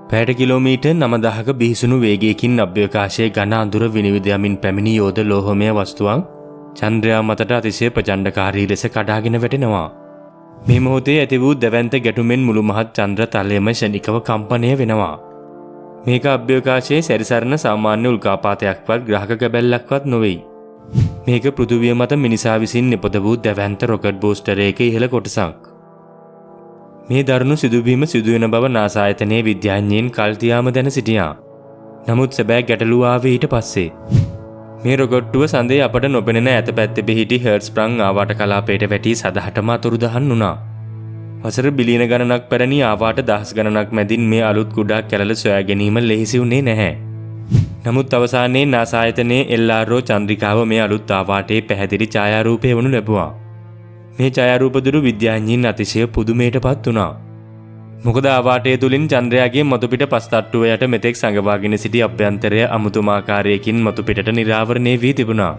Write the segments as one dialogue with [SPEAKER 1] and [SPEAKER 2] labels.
[SPEAKER 1] පැයට kilometre 9000ක බිහිසුණු වේගයකින් අභ්‍යවකාශයේ ඝන අඳුර විනිවිද යමින් පැමිණි යෝධ ලෝහමය වස්තුවක් චන්ද්‍රයා මතට අතිශය ප්‍රචණ්ඩකාරී ලෙස කඩාගෙන වැටෙනවා. මේ මොහොතේ ඇති වූ දැවැන්ත ගැටුමෙන් මුළු මහත් චන්ද්‍ර තලයම ශනිකව කම්පණය වෙනවා. මේක අභ්‍යවකාශයේ සැරිසරන සාමාන්‍ය උල්කාපාතයක්වත් ග්‍රහක ගැබැල්ලක්වත් නොවේ. මේක පෘථිවිය මත මිනිසා විසින් නිපද වූ දැවැන්ත රොකට් බූස්ටරයක ඉහළ කොටසක්. මේ දරුණු සිදුවීම සිදුවෙන බව නාසා ආයතනයේ විද්‍යාඥයින් කල්තියාම දැන සිටියා. නමුත් සැබෑ ගැටලුව ආවේ ඊට පස්සේ. මේ රොකට්ටුව සඳේ අපට නොපෙනෙන ඈත පැත්තේ පිහිටි හර්ට්ස් ප්‍රං ආවාට කලාපයට වැටි සදහටම අතුරුදහන් වුණා. වසර බිලියන ගණනක් පැරණි ආවාට දහස් ගණනක් මැදින් මේ අලුත් කුඩා කැලල සොයා ගැනීම ලෙහෙසි වුණේ නැහැ. නමුත් අවසානයේ නාසා ආයතනයේ LRO චන්ද්‍රිකාව මේ අලුත් ආවාටේ පැහැදිලි ඡායාරූපය වනු ලැබුවා. මේ ඡායාරූප දුරු විද්‍යාඥයින් අතිශය පුදුමයටපත් වුණා. මොකද ආවාටය තුලින් චන්ද්‍රයාගේ මතුපිට පස් තට්ටුව යට මෙතෙක් සංගවාගෙන සිටි අභ්‍යන්තරය අමුතුමාකාරයකින් මතුපිටට නිරාවරණය වී තිබුණා.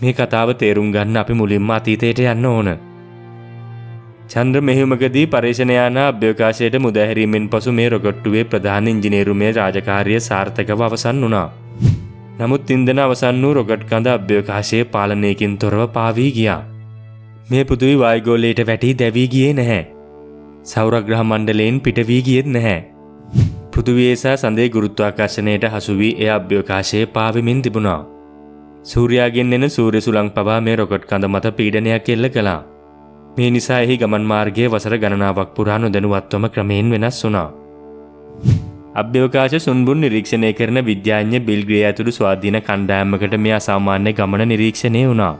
[SPEAKER 1] මේ කතාව තේරුම් ගන්න අපි මුලින්ම අතීතයට යන්න ඕන. චන්ද්‍ර මෙහෙයුමකදී පර්යේෂණ යාන අභ්‍යවකාශයට මුදා හැරීමෙන් පසු මේ රොකට්ටුවේ ප්‍රධාන ඉංජිනේරුමය රාජකාරිය සාර්ථකව අවසන් වුණා. නමුත් ඉන්ධන අවසන් වූ රොකට් කඳ අභ්‍යවකාශයේ පාලනයකින් තොරව පාවී ගියා. මේ පෘථිවි වායුගෝලයට වැටි දැවී ගියේ නැහැ. සෞරග්‍රහ මණ්ඩලයෙන් පිට වී ගියෙත් නැහැ. පෘථිවියේ සහ සඳේ ගුරුත්වාකර්ෂණයට හසු වී එය අභ්‍යවකාශයේ පාවෙමින් තිබුණා. සූර්යාගෙන් එන සූර්ය සුළං පවා මේ රොකට් කඳ මත පීඩනයක් එල්ල කළා. මේ නිසා එහි ගමන් මාර්ගයේ වසර ගණනාවක් පුරා නොදැනුවත්වම ක්‍රමයෙන් වෙනස් වුණා. අභ්‍යවකාශ සුන්බුන් නිරීක්ෂණය කරන විද්‍යාඥ බිල් ග්‍රේ ඇතුළු ස්වාධීන කණ්ඩායමකට මේ අසාමාන්‍ය ගමන නිරීක්ෂණය වුණා.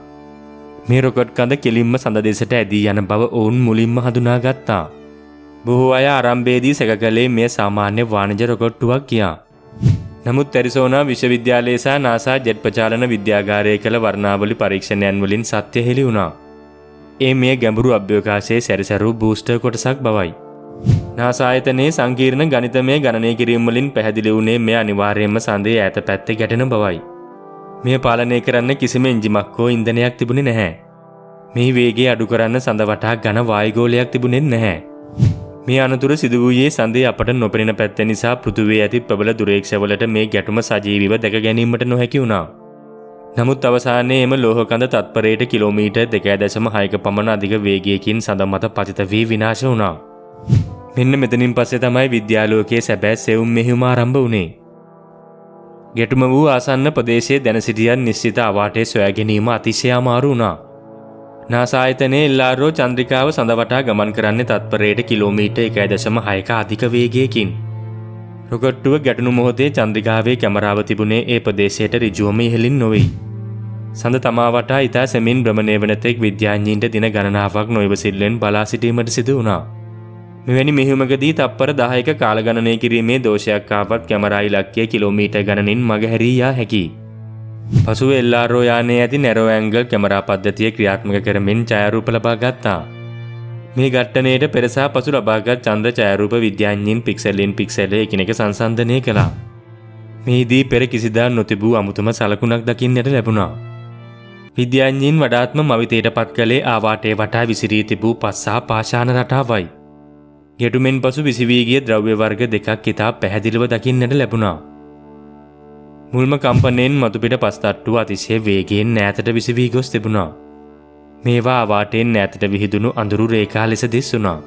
[SPEAKER 1] මේ රොකට් කඳ කෙලින්ම සඳ දෙසට ඇදී යන බව ඔවුන් මුලින්ම හඳුනාගත්තා. බොහෝ අය ආරම්භයේදී සැක කළේ මෙය සාමාන්‍ය වාණිජ රොකට්ටුවක් කියා. නමුත් ඇරිසෝනා විශ්වවිද්‍යාලයේ සහ නාසා ජෙට් ප්‍රචාලන විද්‍යාගාරයේ කළ වර්ණාවලි පරීක්ෂණයන් වලින් සත්‍ය හෙළි වුණා. මේ ගැඹුරු අභ්‍යවකාශයේ සැරිසරූ බූස්ටර් කොටසක් බවයි. නාසා ආයතනයේ සංකීර්ණ ගණිතමය ගණනය කිරීම වලින් පැහැදිලි වුණේ මෙය අනිවාර්යයෙන්ම සඳේ ඈත පැත්තේ ගැටෙන බවයි. මේ පාලනය කරන්න කිසිම එන්ජිමක් හෝ ඉන්ධනයක් තිබුණේ නැහැ. මේ වේගය අඩු කරන්න සඳ වටා ඝන වායුගෝලයක් තිබුණේ නැහැ. මේ අනතුර සිදු වූයේ සඳේ අපට නොපෙනෙන පැත්ත නිසා පෘථිවියේ ඇති ප්‍රබල දුරේක්ෂවලට මේ ගැටුම සජීවීව දැක ගැනීමට නොහැකි වුණා. නමුත් අවසානයේ එම ලෝහ කඳ තත්පරයට කිලෝමීටර් 2.6ක පමණ අධික වේගයකින් සඳ මත පතිත වී විනාශ වුණා. මෙන්න මෙතනින් පස්සේ තමයි විද්‍යාලෝකයේ සැබෑ සෙවුම් මෙහෙයුම ආරම්භ වුණේ. ගැටුම වූ ආසන්න ප්‍රදේශයේ දැන සිටියන් නිශ්චිත අවාටේ සොයා ගැනීම අතිශය අමාරු වුණා. නාසා ආයතනයේ LRO චන්ද්‍රිකාව සඳ වටා ගමන් කරන්නේ තත්පරයට කිලෝමීටර් 1.6ක අධික වේගයකින්. රොකට්ටුව ගැටුණු මොහොතේ චන්ද්‍රිකාවේ කැමරාව තිබුණේ ඒ ප්‍රදේශයට ඍජුවම ඉහළින් නොවේ. සඳ තමා වටා ඉතා සෙමින් භ්‍රමණය වන තෙක් විද්‍යාඥයින්ට දින ගණනාවක් නොඉවසිල්ලෙන් බලා සිටීමට සිදු වුණා. මෙවැනි මෙහෙයුමකදී තප්පර 10ක කාල ගණනය කිරීමේ දෝෂයක් ආවත් කැමරා ඉලක්කය කිලෝමීටර් ගණනින් මගහැරී යා හැකියි. පසුව LRO යානයේ ඇති නැරෝ ඇන්ගල් කැමරා පද්ධතිය ක්‍රියාත්මක කරමින් ඡායාරූප ලබා ගත්තා. මේ ඝට්ටණයට පෙර සහ පසු ලබාගත් චන්ද්‍ර ඡායාරූප විද්‍යාඥයින් පික්සලෙන් පික්සල එකිනෙක සංසන්දනය කළා. මේදී පෙර කිසිදා නොතිබූ අමුතුම සලකුණක් දකින්නට ලැබුණා. විද්‍යාඥයින් වඩාත්ම මවිතයට පත් කළේ ආවාටේ වටා විසිරී තිබූ පස් සහ පාෂාණ රටාවයි. ගැටුමෙන් පසු විසිවී ගිය ද්‍රව්‍ය වර්ග දෙකක් ඉතා පැහැදිලිව දකින්නට ලැබුණා. මුල්ම කම්පනයෙන් මතුපිට පස් තට්ටුව අතිශය වේගයෙන් ඈතට විසිවී ගොස් තිබුණා. මේවා අවාටයෙන් ඈතට විහිදුණු අඳුරු රේඛා ලෙස දිස්ුණා.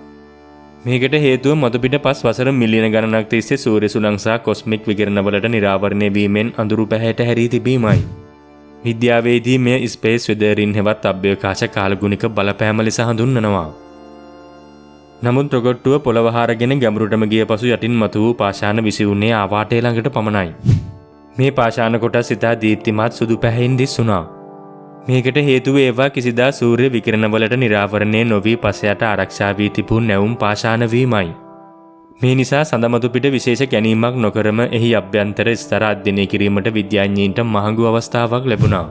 [SPEAKER 1] මේකට හේතුව මතුපිට පස් වසර මිලියන ගණනක් තිස්සේ සූර්ය සුළං සහ කොස්මික් විකිරණවලට නිරාවරණය වීමෙන් අඳුරු පැහැයට හැරී තිබීමයි. විද්‍යාවේදී මෙය ස්පේස් වෙදරින් හෙවත් අභ්‍යවකාශ කාලගුණික බලපෑම ලෙස හඳුන්වනවා. නමුත් රොකට්ටුව පොළව හාරගෙන ගැඹුරටම ගිය පසු යටින් මතු වූ පාෂාණ විසිවුණේ ආවාටය ළඟට පමණයි. මේ පාෂාණ කොටස් ඉතා දීප්තිමත් සුදු පැහැයෙන් දිස්ුණා. මේකට හේතුව ඒවා කිසිදා සූර්ය විකිරණවලට නිරාවරණය නොවී පසයට ආරක්ෂා වී තිබූ නැවුම් පාෂාණ වීමයි. මේ නිසා සඳමතු පිට විශේෂ ගැනීමක් නොකරම එහි අභ්‍යන්තර ස්තර අධ්‍යයනය කිරීමට විද්‍යාඥයින්ට මහඟු අවස්ථාවක් ලැබුණා.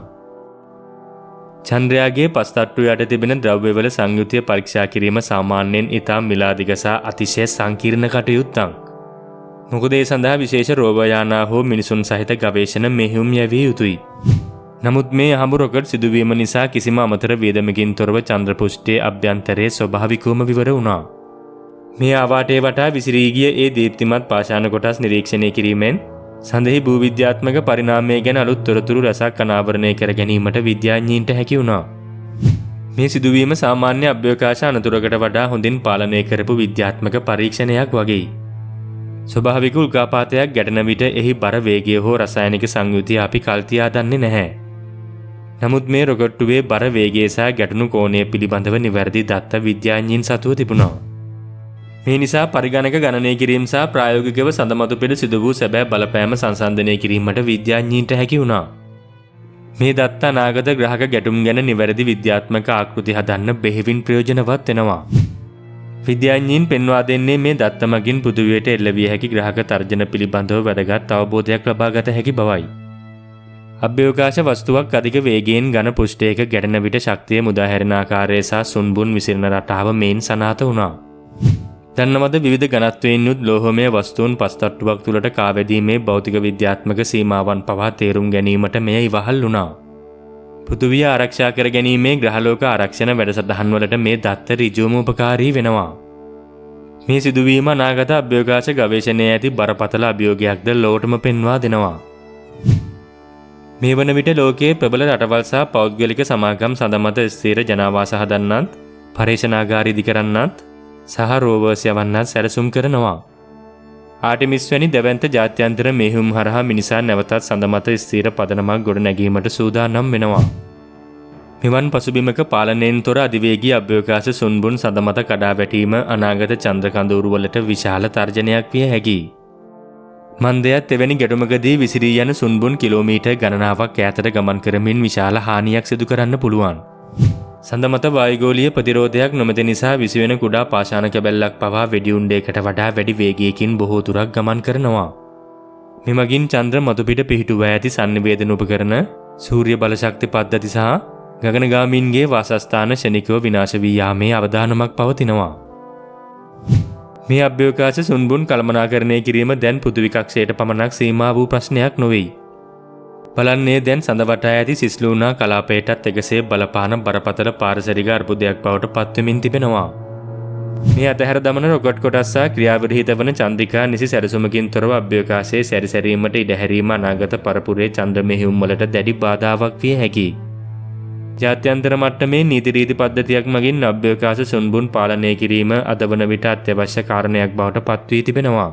[SPEAKER 1] චන්ද්‍රයාගේ පස් තට්ටු යට තිබෙන ද්‍රව්‍යවල සංයුතිය පරීක්ෂා කිරීම සාමාන්‍යයෙන් ඉතා මිලාදිග සහ අතිශය සංකීර්ණ කටයුත්තක්. මොකද ඒ සඳහා විශේෂ රෝබෝයානා හෝ මිනිසුන් සහිත ගවේෂණ මෙහෙයුම් යැවිය යුතුයි. නමුත් මේ අහඹු රොකට් සිදුවීම නිසා කිසිම අමතර වියදමකින් තොරව චන්ද්‍ර පෘෂ්ඨයේ අභ්‍යන්තරයේ ස්වභාවිකවම විවර වුණා. මේ ආවාටේ වටා විසිරී ගිය ඒ දීප්තිමත් පාෂාණ කොටස් නිරීක්ෂණය කිරීමෙන් සඳෙහි භූවිද්‍යාත්මක පරිණාමය ගැන අලුත් තොරතුරු රසක් අනාවරණය කර ගැනීමට විද්‍යාඥයින්ට හැකි වුණා. මේ සිදුවීම සාමාන්‍ය අභ්‍යවකාශ අනතුරකට වඩා හොඳින් පාලනය කරපු විද්‍යාත්මක පරීක්ෂණයක් වගේ. ස්වභාවික උල්කාපාතයක් ගැටෙන විට එහි බර වේගය හෝ රසායනික සංයුතිය අපි කල්තියා දන්නේ නැහැ. නමුත් මේ රොකට්ටුවේ බර වේගය සහ ගැටුණු කෝණය පිළිබඳව නිවැරදි දත්ත විද්‍යාඥයින් සතුව තිබුණා. මේ නිසා පරිගණක ගණනය කිරීම සහ ප්‍රායෝගිකව සඳමතු පෙළ සිදු වූ සැබෑ බලපෑම සංසන්දනය කිරීමට විද්‍යාඥයින්ට හැකි වුණා. මේ දත්ත අනාගත ග්‍රහක ගැටුම් ගැන නිවැරදි විද්‍යාත්මක ආකෘති හදන්න බෙහෙවින් ප්‍රයෝජනවත් වෙනවා. විද්‍යාඥයින් පෙන්වා දෙන්නේ මේ දත්ත මගින් පෘථිවියට එල්ල විය හැකි ග්‍රහක තර්ජන පිළිබඳව වැදගත් අවබෝධයක් ලබා ගත හැකි බවයි. අභ්‍යවකාශ වස්තුවක් අධික වේගයෙන් ඝන පෘෂ්ඨයක ගැටෙන විට ශක්තිය මුදා හැරෙන ආකාරය සහ සුන්බුන් විසිරෙන රටාව මේන් සනාථ වුණා. දන්නවද විවිධ ඝනත්වයෙන් යුත් ලෝහමය වස්තුන් පස්තට්ටුවක් තුළට කාවැදීමේ භෞතික විද්‍යාත්මක සීමාවන් පවා තේරුම් ගැනීමට මෙය ඉවහල් වුණා. පෘථිවිය ආරක්ෂා කර ගැනීමේ ග්‍රහලෝක ආරක්ෂණ වැඩසටහන් වලට මේ දත්ත ඍජුවම උපකාරී වෙනවා. මේ සිදුවීම අනාගත අභ්‍යවකාශ ගවේෂණයේ ඇති බරපතල අභියෝගයක්ද ලෝකටම පෙන්වා දෙනවා. මේ වන විට ලෝකයේ ප්‍රබල රටවල් සහ පෞද්ගලික සමාගම් සඳමත ස්ථීර ජනාවාස හදන්නත්, පරීක්ෂණාගාර ඉදිකරන්නත් සහ රෝවර්ස් යවන්නත් සැලසුම් කරනවා. ආටිමිස් වැනි දැවැන්ත ජාත්‍යන්තර මෙහෙයුම් හරහා මිනිසා නැවතත් සඳමත ස්ථීර පදනමක් ගොඩ නැගීමට සූදානම් වෙනවා. මෙවන් පසුබිමක පාලනයෙන් තොර අධිවේගී අභ්‍යවකාශ සුන්බුන් සඳමත කඩා වැටීම අනාගත චන්ද්‍ර කඳවුරු වලට විශාල තර්ජනයක් විය හැකියි. මන්දයත් එවැනි ගැටුමකදී විසිරී යන සුන්බුන් කිලෝමීටර් ගණනාවක් ඈතට ගමන් කරමින් විශාල හානියක් සිදු කරන්න පුළුවන්. සඳමත වායුගෝලීය ප්‍රතිරෝධයක් නොමැති නිසා විසිවෙන කුඩා පාෂාණ කැබැල්ලක් පවා වෙඩි උණ්ඩයකට වඩා වැඩි වේගයකින් බොහෝ දුරක් ගමන් කරනවා. මෙමගින් චන්ද්‍ර මතුපිට පිහිටුවා ඇති sannivedana උපකරණ, සූර්ය බලශක්ති පද්ධති සහ ගගනගාමීන්ගේ වාසස්ථාන ශනිකව විනාශ වී යාමේ අවදානමක් පවතිනවා. මේ අභ්‍යවකාශ සුන්බුන් කළමනාකරණය කිරීම දැන් පෘථිවි කක්ෂයට පමණක් සීමා වූ ප්‍රශ්නයක් නොවේ. බලන්නේ දැන් සඳ වටා ඇති සිස්ලූනා කලාපයටත් එකසේ බලපාන බරපතල පාරිසරික අර්බුදයක් බවට පත්වෙමින් තිබෙනවා. මේ අතහැර දමන රොකට් කොටස් සහ ක්‍රියාවිරහිත වන චන්ද්‍රිකා නිසි සැරසුමකින් තොරව අභ්‍යවකාශයේ සැරිසැරීමට ඉඩ හැරීම අනාගත පරපුරේ චන්ද්‍ර මෙහෙයුම් වලට දැඩි බාධාවක් විය හැකියි. ජාත්‍යන්තර මට්ටමේ නීති රීති පද්ධතියක් මගින් අභ්‍යවකාශ සුන්බුන් පාලනය කිරීම අද වන විට අත්‍යවශ්‍ය කාරණයක් බවට පත්වී තිබෙනවා.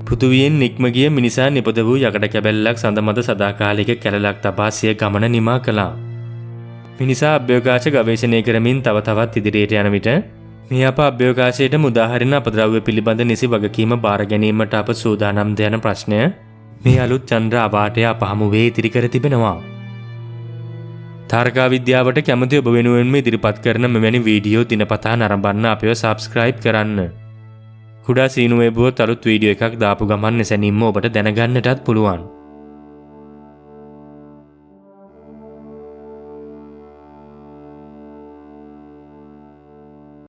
[SPEAKER 1] පෘථිවියෙන් නික්ම ගිය මිනිසා නිපද වූ යකඩ කැබැල්ලක් සඳමත සදාකාලික කැලලක් තබා සිය ගමන නිමා කළා. මිනිසා අභ්‍යවකාශ ගවේෂණය කරමින් තව තවත් ඉදිරියට යන විට මේ අප අභ්‍යවකාශයට මුදාහරින අපද්‍රව්‍ය පිළිබඳ නිසි වගකීම බාර ගැනීමට අප සූදානම්ද යන ප්‍රශ්නය මේ අලුත් චන්ද්‍ර අවාටය අප හමුවේ ඉදිරි කර තිබෙනවා. තාරකා විද්‍යාවට කැමති ඔබ වෙනුවෙන්ම ඉදිරිපත් කරන මෙවැනි වීඩියෝ දිනපතා නරඹන්න අපිව සබ්ස්ක්‍රයිබ් කරන්න. කුඩා සීනුවේ බුවත් අලුත් වීඩියෝ එකක් දාපු ගමන් එසැනින්ම ඔබට දැනගන්නටත් පුළුවන්.